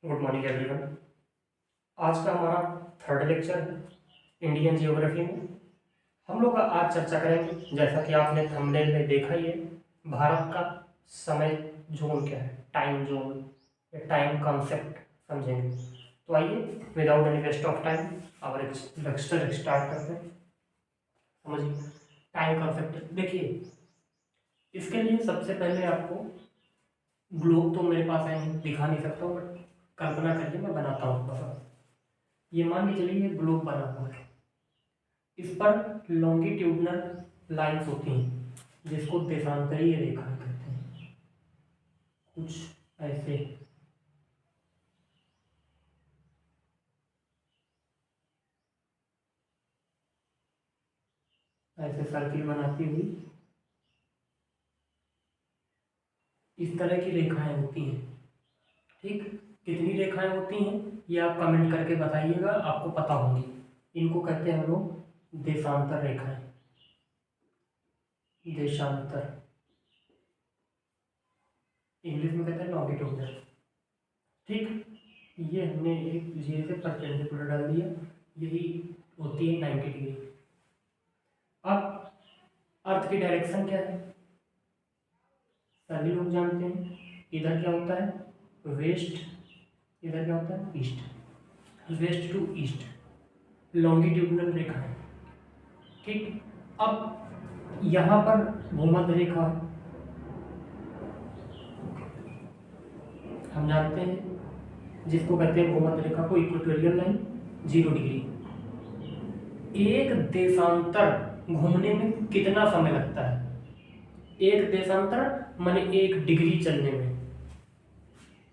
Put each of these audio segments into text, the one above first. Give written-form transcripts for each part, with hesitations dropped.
Good morning everyone. आज का हमारा थर्ड लेक्चर है इंडियन जियोग्राफी में। हम लोग आज चर्चा करेंगे, जैसा कि आपने थंबनेल में देखा ही है, भारत का समय जोन क्या है, टाइम जोन या टाइम कॉन्सेप्ट समझेंगे। तो आइए without any waste of time our lecture start करते हैं। समझिए टाइम कॉन्सेप्ट। देखिए, इसके लिए सबसे पहले आपको ग्लोब तो मेरे पास है नहीं, दिखा नहीं सकता हूँ, बट कल्पना करिए मैं बनाता हूँ थोड़ा। ये मान के चलिए ग्लोब बना हुआ है, इस पर लॉन्गिट्यूडनल लाइंस होती हैं जिसको देशांतरीय रेखाएं कहते हैं। कुछ ऐसे ऐसे सर्किल बनाती हुई इस तरह की रेखाएं होती हैं। ठीक, कितनी रेखाएं होती हैं ये आप कमेंट करके बताइएगा, आपको पता होंगी। इनको कहते हैं हम लोग देशांतर रेखाएं। देशांतर इंग्लिश में कहते हैं लॉन्गिट्यूडनल। ठीक, ये हमने एक ये से परपेंडिकुलर डाल दिया, यही होती है 90 डिग्री। अब अर्थ की डायरेक्शन क्या है सभी लोग जानते हैं। इधर क्या होता है वेस्ट, इधर क्या होता है east. West to east longitudinal रेखा है। ठीक, अब यहाँ पर भूमध्य रेखा है, हम जानते हैं, जिसको कहते हैं भूमध्य रेखा को इक्वेटोरियल लाइन 0 डिग्री। एक देशांतर घूमने में कितना समय लगता है? एक देशांतर माने 1 डिग्री चलने में।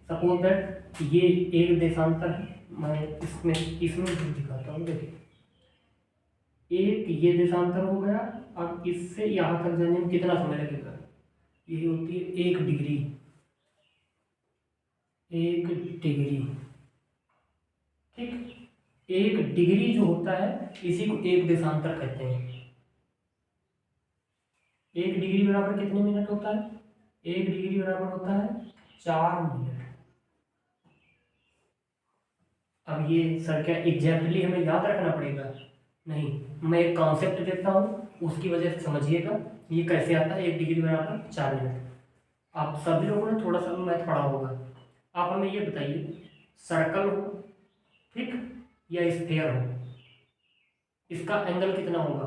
सपोज दैट ये एक देशांतर है, मैं इसमें भी दिखाता हूँ। देखिए, एक ये देशांतर हो गया। अब इससे यहाँ तक जाने में कितना समय लगेगा? ये होती है 1 डिग्री। 1 डिग्री, ठीक। 1 डिग्री जो होता है इसी को एक देशांतर कहते हैं। 1 डिग्री बराबर कितने मिनट होता है? 1 डिग्री बराबर होता है 4 मिनट। अब ये सर क्या एग्जैक्टली हमें याद रखना पड़ेगा? नहीं, मैं एक कॉन्सेप्ट देता हूँ, उसकी वजह से समझिएगा ये कैसे आता है 1 डिग्री बराबर 4 मिनट। आप सभी लोगों ने थोड़ा सा मैथ पढ़ा होगा। आप हमें ये बताइए, सर्कल हो, ठीक, या स्फेयर हो, इसका एंगल कितना होगा?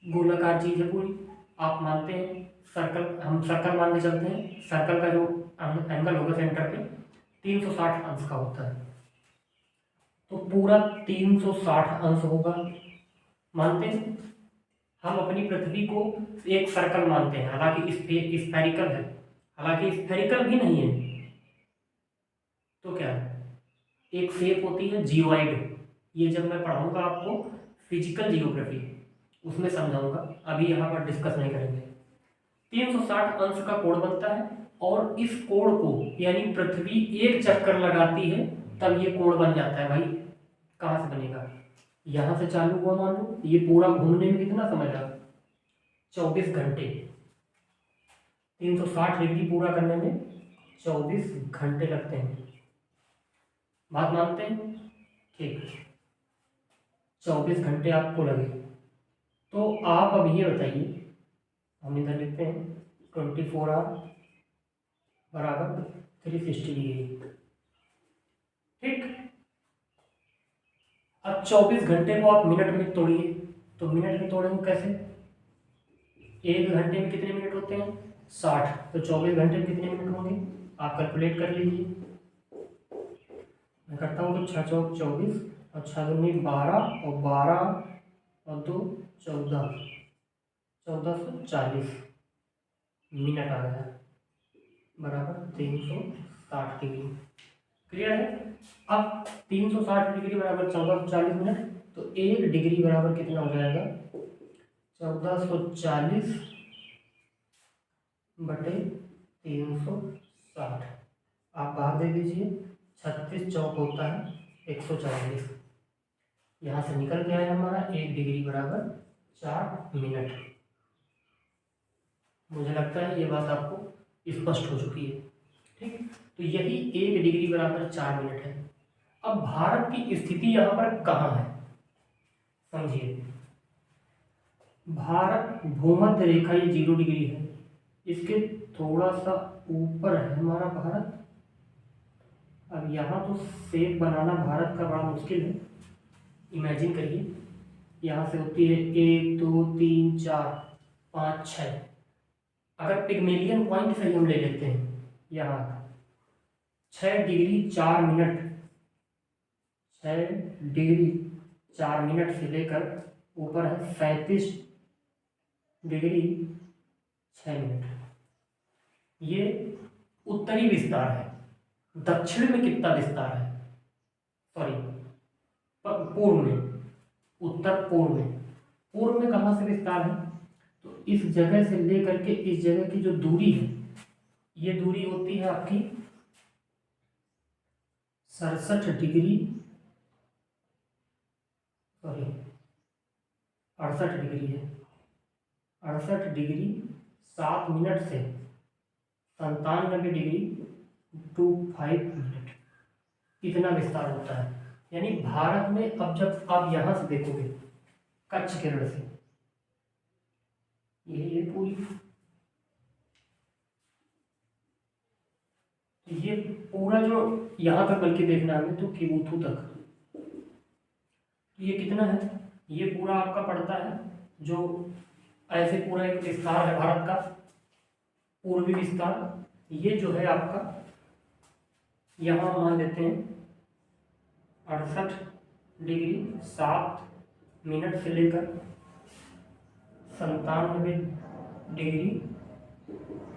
गोलाकार चीज है पूरी, आप मानते हैं सर्कल, हम सर्कल मान के चलते हैं। सर्कल का जो एंगल होगा सेंटर पे 360 अंश का होता है, तो पूरा 360 अंश होगा। मानते हैं हम अपनी पृथ्वी को एक सर्कल मानते हैं, हालांकि स्फेरिकल है, हालांकि स्फेरिकल भी नहीं है, तो क्या है? एक शेप होती है जियोइड। ये जब मैं पढ़ाऊंगा आपको फिजिकल जियोग्राफी, उसमें समझाऊंगा, अभी यहाँ पर डिस्कस नहीं करेंगे। 360 अंश का कोण बनता है, और इस कोण को यानी पृथ्वी एक चक्कर लगाती है तब ये कोण बन जाता है। भाई कहाँ से बनेगा? यहाँ से चालू हुआ, मान लो ये पूरा घूमने में कितना समय लगा? 24 घंटे। 360 डिग्री पूरा करने में 24 घंटे लगते हैं। बात मानते हैं? ठीक, 24 घंटे आपको लगे। तो आप अब ये बताइए, हम इधर लिखते हैं 24 आवर बराबर 360 डिग्री। ठीक, अब 24 घंटे को आप मिनट में तोड़िए, तो मिनट में तोड़ेंगे कैसे? 1 घंटे में कितने मिनट होते हैं? 60। तो 24 घंटे में कितने मिनट होंगे? आप कैलकुलेट कर लीजिए। मैं करता हूँ तो 6 चौक 24 और 6 दूनी 12 और 12 और 2 14, 1440 मिनट आ गया, बराबर 360 डिग्री। क्लियर है? अब 360 डिग्री बराबर 1440 मिनट, तो 1 डिग्री बराबर कितना हो जाएगा? 1440 बटे 360। आप बाहर दे दीजिए, 36 चौक होता है 140। यहाँ से निकल के आया हमारा 1 डिग्री बराबर 4 मिनट। मुझे लगता है ये बात आपको स्पष्ट हो चुकी है। ठीक, तो यही 1 डिग्री बराबर 4 मिनट है। अब भारत की स्थिति यहाँ पर कहाँ है समझिए। भारत भूमध्य रेखा ये 0 डिग्री है, इसके थोड़ा सा ऊपर है हमारा भारत। अब यहाँ तो शेप बनाना भारत का बड़ा मुश्किल है। इमेजिन करिए, यहाँ से होती है 1 2 3 4 5 6। अगर पिग्मेलियन पॉइंट से हम ले लेते हैं, यहाँ 6 डिग्री 4 मिनट, 6 डिग्री 4 मिनट से लेकर ऊपर है 37 डिग्री 6 मिनट। ये उत्तरी विस्तार है। दक्षिण में कितना विस्तार है, सॉरी पूर्व में, उत्तर पूर्व में, पूर्व में कहाँ से विस्तार है, तो इस जगह से लेकर के इस जगह की जो दूरी है, ये दूरी होती है आपकी 67 डिग्री, सॉरी 68 डिग्री है, 68 डिग्री 7 मिनट से 97 डिग्री 25 मिनट, इतना विस्तार होता है। यानी भारत में अब जब आप यहाँ से देखोगे कच्छ केरल से, ये पूरी, ये पूरा जो यहाँ तक बल्कि देखना हमें तो किबुथु तक, ये कितना है, ये पूरा आपका पड़ता है जो ऐसे पूरा एक विस्तार है भारत का, पूर्वी विस्तार। ये जो है आपका यहाँ मान लेते हैं 68 डिग्री 7 मिनट से लेकर 97 डिग्री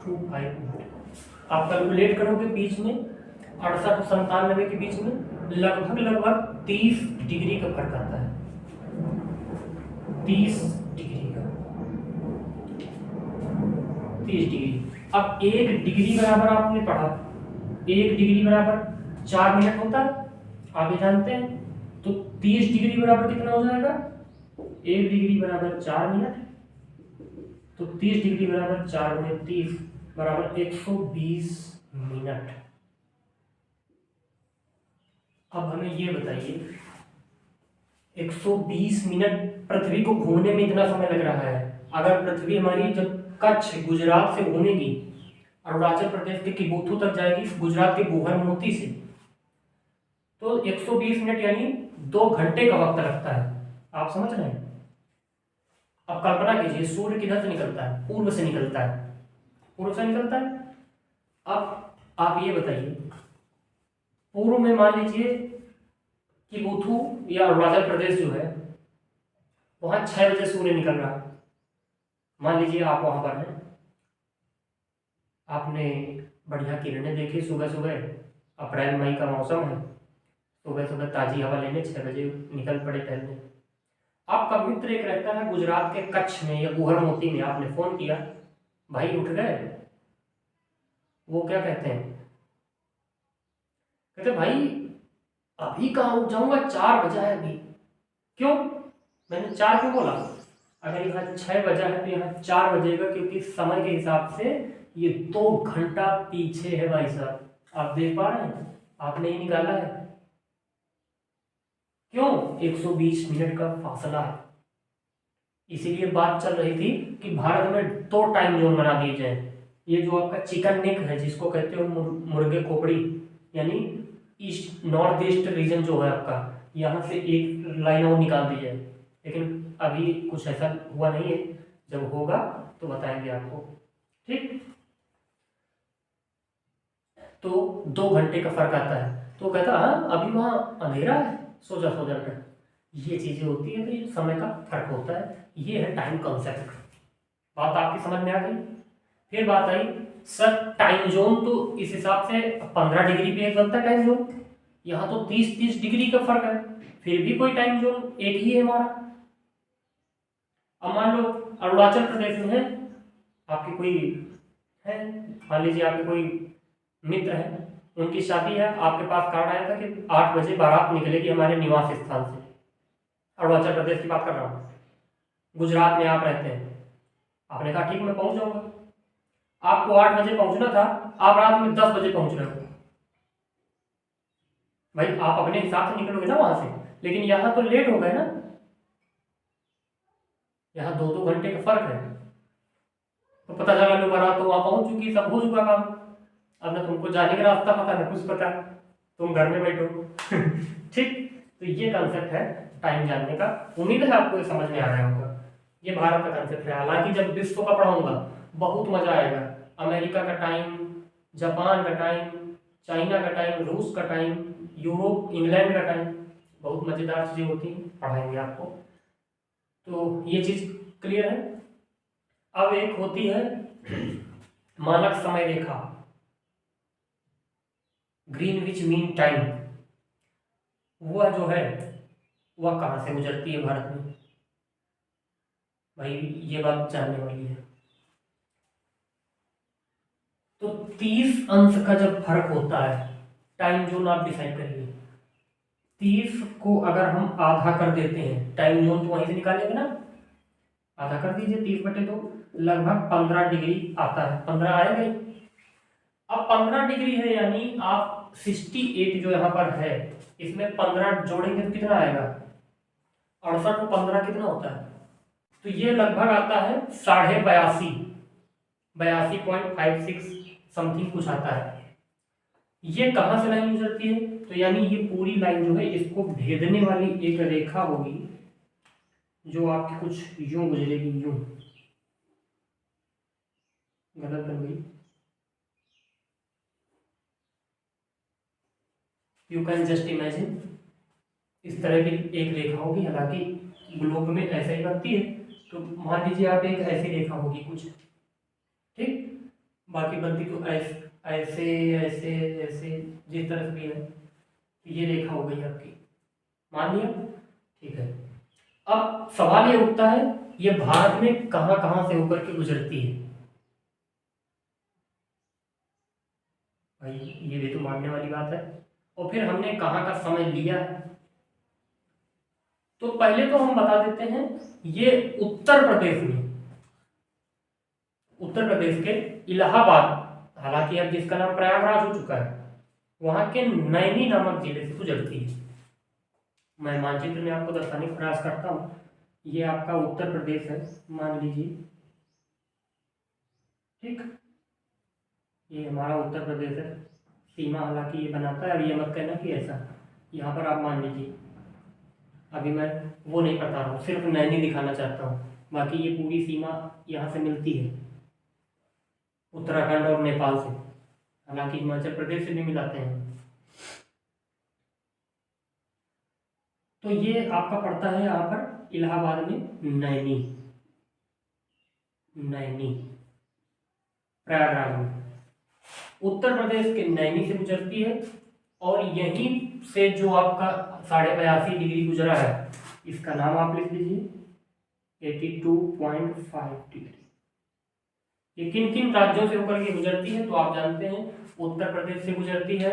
25 मिनट। आप कैलकुलेट करोगे बीच में 68 और 97 के बीच में लगभग 30 डिग्री का फर्क आता है, 30 डिग्री का, 30 डिग्री। अब 1 डिग्री बराबर आपने पढ़ा, 1 डिग्री बराबर 4 मिनट होता है, आप ये जानते हैं। तो 30 डिग्री बराबर कितना हो जाएगा, 1 डिग्री बराबर 4 मिनट, तो 30 डिग्री बराबर 4 गुणे 30 बराबर 120 मिनट। अब हमें ये बताइए, 120 मिनट पृथ्वी को घूमने में इतना समय लग रहा है। अगर पृथ्वी हमारी जब कच्छ गुजरात से घूमेगी, अरुणाचल प्रदेश के किबुथु तक जाएगी, गुजरात के गुहरमोती से, तो 120 मिनट यानी 2 घंटे का वक्त लगता है। आप समझ रहे हैं। अब कल्पना कीजिए, सूर्य किधर से निकलता है, पूर्व से निकलता है, पूर्व से निकलता है। अब आप ये बताइए, पूर्व में मान लीजिए किबुथु या अरुणाचल प्रदेश जो है, वहां 6 बजे सूर्य निकल रहा है। मान लीजिए आप वहां पर हैं, आपने बढ़िया किरणें देखी सुबह सुबह, अप्रैल मई का मौसम है, सुबह सुबह ताजी हवा लेने 6 बजे निकल पड़े टहलने। आपका मित्र एक रहता है गुजरात के कच्छ में या गुहरमोती में, आपने फोन किया, भाई उठ गए? वो क्या कहते हैं, कहते भाई अभी कहाँ उठ जाऊंगा, 4 बजा है अभी। क्यों? मैंने 4 क्यों बोला? अगर यहाँ 6 बजा है तो यहाँ 4 बजेगा, क्योंकि समय के हिसाब से ये 2 घंटा पीछे है भाई साहब। आप देख पा रहे हैं, आपने ही निकाला है। क्यों? 120 मिनट का फासला है। इसीलिए बात चल रही थी कि भारत में 2 टाइम जोन बना दिए जाए। ये जो आपका चिकन नेक है, जिसको कहते हो मुर्गे खोपड़ी, यानी ईस्ट नॉर्थ ईस्ट रीजन जो है आपका, यहाँ से एक लाइन और निकाल दी जाए। लेकिन अभी कुछ ऐसा हुआ नहीं है, जब होगा तो बताएंगे आपको, ठीक। तो 2 घंटे का फर्क आता है। तो कहता हाँ अभी वहाँ अंधेरा है, सो जा कर। ये चीजें होती है, तो ये समय का फर्क होता है। ये है टाइम कॉन्सेप्ट। बात आपकी समझ में आ गई। फिर बात आई, सर टाइम जोन तो इस हिसाब से 15 डिग्री पे एक बनता है टाइम जोन, यहाँ तो 30 डिग्री का फर्क है, फिर भी कोई टाइम जोन एक ही है हमारा। अब मान लो अरुणाचल प्रदेश में है, आपकी कोई है, मान लीजिए आपके कोई मित्र है, उनकी शादी है, आपके पास कार्ड आया था कि 8 बजे बारात निकलेगी हमारे निवास स्थान से। अरुणाचल प्रदेश की बात कर रहा हूँ, गुजरात में आप रहते हैं। आपने कहा ठीक मैं पहुंच जाऊंगा। आपको 8 बजे पहुंचना था, आप रात में 10 बजे पहुंच रहे हो। भाई आप अपने हिसाब से निकलोगे ना वहां से, लेकिन यहाँ तो लेट हो गए ना, यहाँ 2-2 घंटे का फर्क है। तो पता चला लो बारात तो वहां पहुंच चुकी, सब हो चुका काम। अब ना तुमको जाने का रास्ता पता ना कुछ पता, तुम घर में बैठो। ठीक, तो ये कंसेप्ट है टाइम जानने का। उम्मीद है आपको ये समझ में आ रहा होगा। ये भारत का कंसेप्ट है। हालांकि जब विश्व का पढ़ाऊंगा बहुत मजा आएगा। अमेरिका का टाइम, जापान का टाइम, चाइना का टाइम, रूस का टाइम, यूरोप इंग्लैंड का टाइम, बहुत मजेदार चीजें होती हैं, पढ़ाएंगे आपको। तो ये चीज क्लियर है। अब एक होती है मानक समय रेखा, ग्रीनविच मीन टाइम। वह जो है वह कहाँ से गुजरती है भारत में? भाई ये बात जानने वाली है। तो 30 अंश का जब फर्क होता है, टाइम जोन आप डिसाइड करिए। 30 को अगर हम आधा कर देते हैं, टाइम जोन तो वहीं से निकालेंगे ना, आधा कर दीजिए 30/2, लगभग 15 डिग्री आता है। 15 आएगा ही। अब 15 डिग्री है, यानी आप 68 जो यहाँ पर है, इसमें 15 जोड़ेंगे तो कितना आएगा? 68 को 15 कितना होता है? तो ये लगभग आता है 82.5, 82.56 समथिंग कुछ आता है। ये कहाँ से लाइन गुजरती है? तो यानी ये पूरी लाइन जो है इसको भेदने वाली एक रेखा होगी, जो आपकी कुछ यूं गुजरेगी, यूं। गलत बन गई। यू कैन जस्ट इमेजिन, इस तरह की एक रेखा होगी। हालांकि ग्लोब में ऐसे ही बनती है, तो मान लीजिए आप एक ऐसी रेखा होगी कुछ, ठीक। बाकी बनती तो ऐसे ऐसे ऐसे ऐसे, जिस तरह से भी है, तो ये रेखा हो गई आपकी, मान लिया, ठीक है। अब सवाल ये उठता है, ये भारत में कहां कहां से होकर के गुजरती है? भाई ये भी तो मानने वाली बात है। और फिर हमने कहां का समय लिया है? तो पहले तो हम बता देते हैं, ये उत्तर प्रदेश में, उत्तर प्रदेश के इलाहाबाद, हालांकि अब जिसका नाम प्रयागराज हो चुका है, वहां के नैनी नामक जिले से गुजरती है। मैं मानचित्र में आपको दर्शाने का प्रयास करता हूँ। ये आपका उत्तर प्रदेश है, मान लीजिए, ठीक। ये हमारा उत्तर प्रदेश है, सीमा हालांकि ये बनाता है। अब ये मत कहना कि ऐसा, यहाँ पर आप मान लीजिए, अभी मैं वो नहीं बता रहा हूँ, सिर्फ नैनी दिखाना चाहता हूँ। बाकी ये पूरी सीमा यहाँ से मिलती है, उत्तराखंड और नेपाल से, हालांकि हिमाचल प्रदेश से भी मिलाते हैं। तो ये आपका पड़ता है यहाँ पर इलाहाबाद में नैनी, नैनी प्रयागराज में, उत्तर प्रदेश के नैनी से गुजरती है। और यहीं से जो आपका 82.5 डिग्री गुजरा है, इसका नाम आप लिख लीजिए 82.5 डिग्री। ये किन किन राज्यों से होकर के गुजरती है? तो आप जानते हैं, उत्तर प्रदेश से गुजरती है।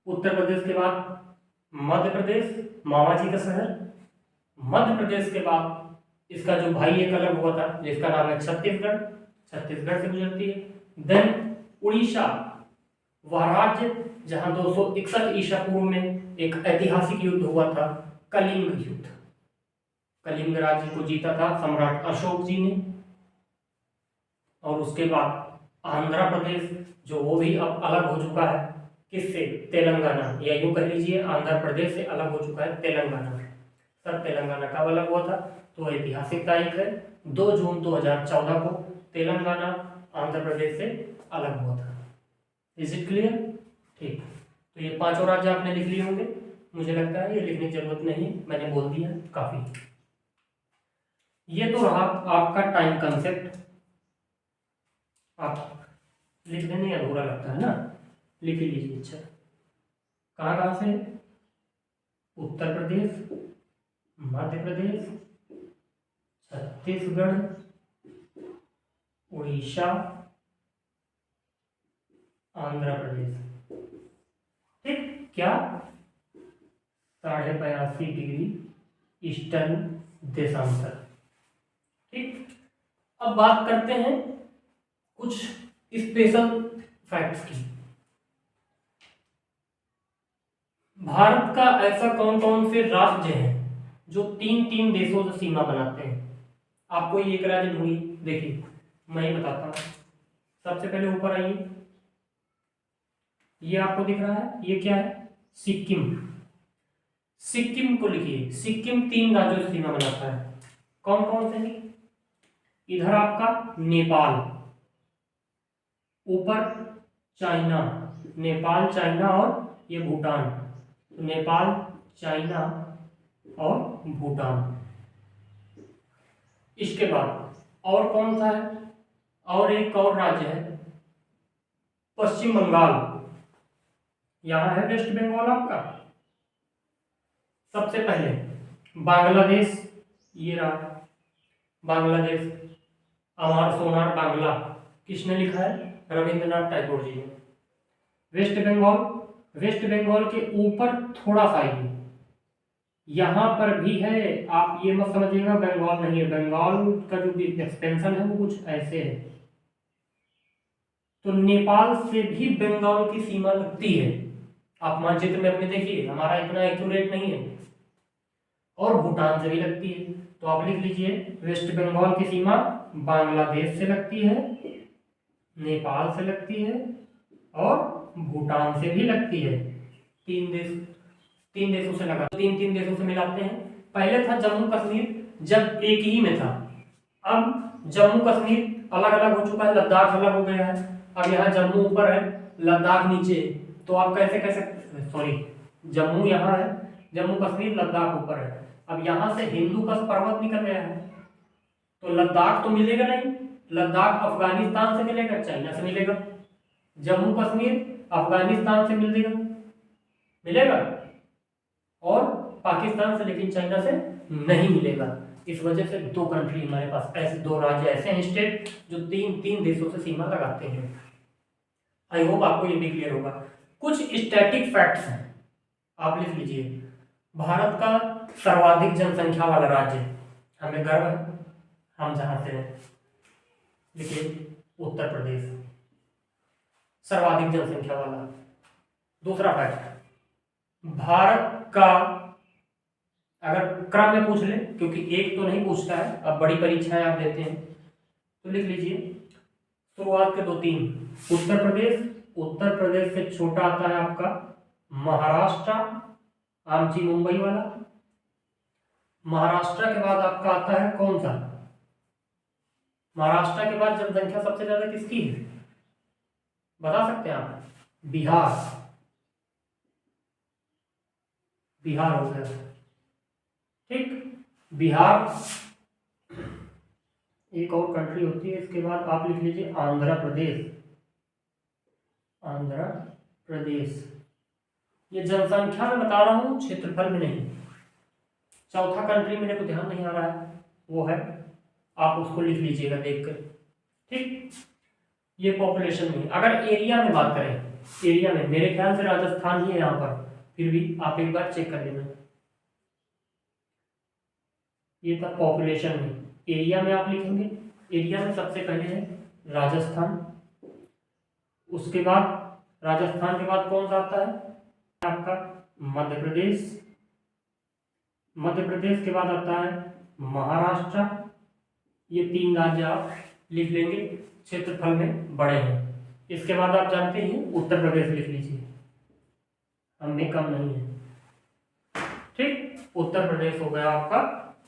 उत्तर प्रदेश के बाद मध्य प्रदेश, मामा जी का शहर। मध्य प्रदेश के बाद इसका जो भाई एक अलग हुआ था, जिसका नाम है छत्तीसगढ़, छत्तीसगढ़ से गुजरती है। देन उड़ीसा, वह राज्य जहां 261 ईसा पूर्व में एक ऐतिहासिक युद्ध हुआ था, कलिंग युद्ध। कलिंग राज्य को जीता था सम्राट अशोक जी ने। और उसके बाद आंध्र प्रदेश, जो वो भी अब अलग हो चुका है, किससे? तेलंगाना, या यूं कह लीजिए आंध्र प्रदेश से अलग हो चुका है तेलंगाना। सर तेलंगाना कब अलग हुआ था? तो ऐतिहासिक तारीख है 2 जून 2014 को तेलंगाना आंध्र प्रदेश से अलग हुआ था। Is it clear? ठीक। तो ये 5 राज्य आपने लिख लिए होंगे। मुझे लगता है ये लिखने की जरूरत नहीं, मैंने बोल दिया काफी। ये तो रहा आपका टाइम कंसेप्ट। आप लिखने में अधूरा लगता है ना, लिख लीजिए। अच्छा, कहाँ कहाँ से? उत्तर प्रदेश, मध्य प्रदेश, छत्तीसगढ़, उड़ीसा, आंध्र प्रदेश, ठीक। क्या? 82.5 डिग्री ईस्टर्न देशांतर, ठीक। अब बात करते हैं कुछ स्पेशल फैक्ट्स की। भारत का ऐसा कौन कौन से राज्य हैं जो तीन तीन देशों से सीमा बनाते हैं? आपको ये एक राज्य ढूंढिए, देखिए मैं ही बताता हूँ। सबसे पहले ऊपर आइए, ये आपको दिख रहा है, ये क्या है? सिक्किम। सिक्किम को लिखिए, सिक्किम तीन राज्यों से सीमा बनाता है। कौन कौन से हैं? इधर आपका नेपाल, ऊपर चाइना, नेपाल चाइना और ये भूटान, तो नेपाल चाइना और भूटान। इसके बाद और कौन सा है? और एक और राज्य है पश्चिम बंगाल, यहां है वेस्ट बंगाल आपका। सबसे पहले बांग्लादेश, ये रहा बांग्लादेश, अमर सोनार बांग्ला, किसने लिखा है? रविंद्रनाथ टैगोर जी ने। वेस्ट बंगाल, वेस्ट बंगाल के ऊपर थोड़ा सा आइए, यहां पर भी है। आप ये मत समझिएगा बंगाल नहीं है, बंगाल का जो एक्सपेंशन है वो कुछ ऐसे है। तो नेपाल से भी बंगाल की सीमा लगती है, आप मानचित्र में अपने देखिए, हमारा इतना एक्यूरेट नहीं है। और भूटान से भी लगती है, तो आप लिख लीजिए वेस्ट बंगाल की सीमा बांग्लादेश से लगती है, नेपाल से लगती है और भूटान से भी लगती है। तीन देशों से लगा, तीन तीन देशों से मिलाते हैं। पहले था जम्मू कश्मीर, जब एक ही में था। अब जम्मू कश्मीर अलग अलग हो चुका है, लद्दाख अलग हो गया है। अब यहाँ जम्मू ऊपर है, लद्दाख नीचे है। तो आप कैसे कह सकते, सॉरी, जम्मू यहाँ है, जम्मू कश्मीर लद्दाख ऊपर है। अब यहाँ से हिंदू का पर्वत निकल गया है, तो लद्दाख तो मिलेगा नहीं। लद्दाख अफगानिस्तान से मिलेगा, चाइना से मिलेगा। जम्मू कश्मीर अफगानिस्तान से मिलेगा और पाकिस्तान से, लेकिन चाइना से नहीं मिलेगा। इस वजह से दो कंट्री हमारे पास, ऐसे दो राज्य ऐसे हैं, स्टेट, जो तीन तीन देशों से सीमा लगाते हैं। आई होप आपको ये भी क्लियर होगा। कुछ स्टैटिक फैक्ट्स हैं, आप लिख लीजिए। भारत का सर्वाधिक जनसंख्या वाला राज्य, हमें गर्व है, हम जहां से हैं, देखिए उत्तर प्रदेश, सर्वाधिक जनसंख्या वाला। दूसरा फैक्ट, भारत का, अगर क्रम में पूछ ले, क्योंकि एक तो नहीं पूछता है, अब बड़ी परीक्षाएं आप देते हैं, तो लिख लीजिए शुरुआत के दो तीन, उत्तर प्रदेश, उत्तर प्रदेश से छोटा आता है आपका महाराष्ट्र, आमची मुंबई वाला। महाराष्ट्र के बाद आपका आता है कौन सा? महाराष्ट्र के बाद जनसंख्या सबसे ज्यादा किसकी है, बता सकते हैं आप? बिहार, बिहार हो गया, ठीक। बिहार एक और कंट्री होती है। इसके बाद आप लिख लीजिए आंध्र प्रदेश, आंध्र प्रदेश। ये जनसंख्या में बता रहा हूं, क्षेत्रफल में नहीं। चौथा कंट्री मेरे को ध्यान नहीं आ रहा है, वो है, आप उसको लिख लीजिएगा देखकर, ठीक। ये पॉपुलेशन में। अगर एरिया में बात करें, एरिया में मेरे ख्याल से राजस्थान ही है यहाँ पर, फिर भी आप एक बार चेक कर लेना। ये था पॉपुलेशन में। एरिया में आप लिखेंगे, एरिया में सबसे पहले है राजस्थान, उसके बाद राजस्थान के बाद कौन सा आता है आपका? मध्य प्रदेश, मध्य प्रदेश के बाद आता है महाराष्ट्र। ये तीन राज्य आप लिख लेंगे, क्षेत्रफल में बड़े हैं। इसके बाद आप जानते हैं उत्तर प्रदेश लिख लीजिए, हमने कम नहीं है, ठीक। उत्तर प्रदेश हो गया आपका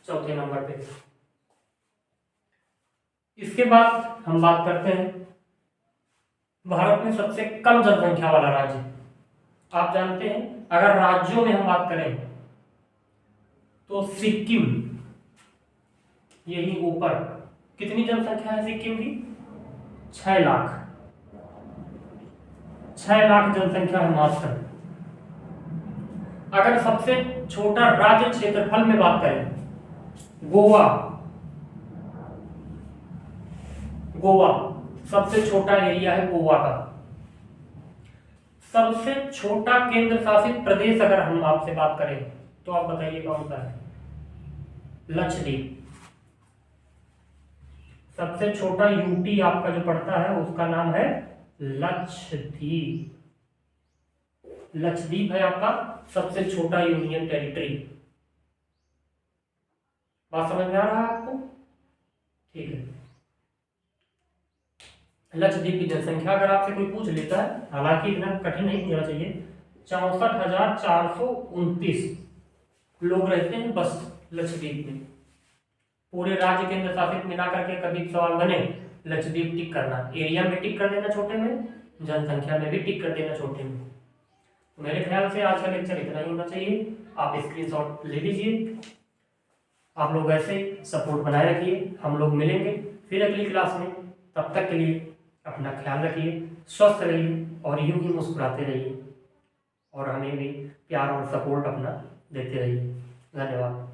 चौथे नंबर पे। इसके बाद हम बात करते हैं भारत में सबसे कम जनसंख्या वाला राज्य। आप जानते हैं, अगर राज्यों में हम बात करें तो सिक्किम, यही ऊपर। कितनी जनसंख्या है सिक्किम की? 6 लाख, 6 लाख जनसंख्या है मात्र। अगर सबसे छोटा राज्य क्षेत्रफल में बात करें, गोवा, गोवा सबसे छोटा एरिया है गोवा का। सबसे छोटा केंद्र शासित प्रदेश अगर हम आपसे बात करें तो आप बताइए कौन सा है? लक्षद्वीप। सबसे छोटा यूटी आपका जो पड़ता है उसका नाम है लक्षद्वीप। लक्षद्वीप है आपका सबसे छोटा यूनियन टेरिटरी। बात समझ में आ रहा है आपको? ठीक है। लक्षद्वीप की जनसंख्या अगर आपसे कोई पूछ लेता है, हालांकि इतना कठिन नहीं पूछना चाहिए, 64,429 लोग रहते हैं बस लक्षद्वीप में। पूरे राज्य केंद्र शासित मिलाकर के कभी सवाल बने, लक्षद्वीप टिक करना, एरिया में टिक कर देना छोटे में, जनसंख्या में भी टिक कर देना छोटे में। तो मेरे ख्याल से आज का लेक्चर इतना ही होना चाहिए। आप स्क्रीनशॉट ले लीजिए। आप लोग ऐसे सपोर्ट बनाए रखिए। हम लोग मिलेंगे फिर अगली क्लास में। तब तक के लिए अपना ख्याल रखिए, स्वस्थ रहिए और यूं ही मुस्कुराते रहिए और हमें भी प्यार और सपोर्ट अपना देते रहिए। धन्यवाद।